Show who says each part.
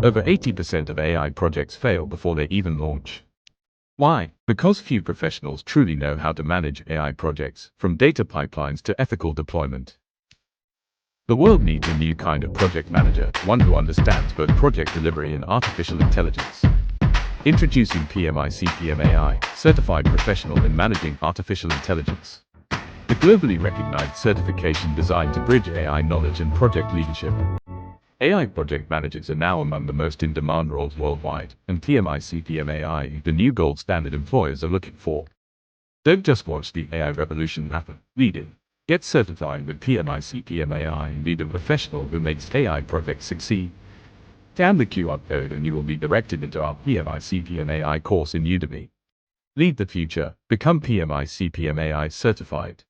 Speaker 1: Over 80% of AI projects fail before they even launch. Why? Because few professionals truly know how to manage AI projects, from data pipelines to ethical deployment. The world needs a new kind of project manager, one who understands both project delivery and artificial intelligence. Introducing PMI CPM AI, certified professional in managing artificial intelligence. The globally recognized certification designed to bridge AI knowledge and project leadership. AI project managers are now among the most in-demand roles worldwide, and PMI CPM AI, the new gold standard employers are looking for. Don't just watch the AI revolution happen, lead it. Get certified with PMI CPM AI and be the professional who makes AI projects succeed. Scan the QR code and you will be directed into our PMI CPM AI course in Udemy. Lead the future, become PMI CPM AI certified.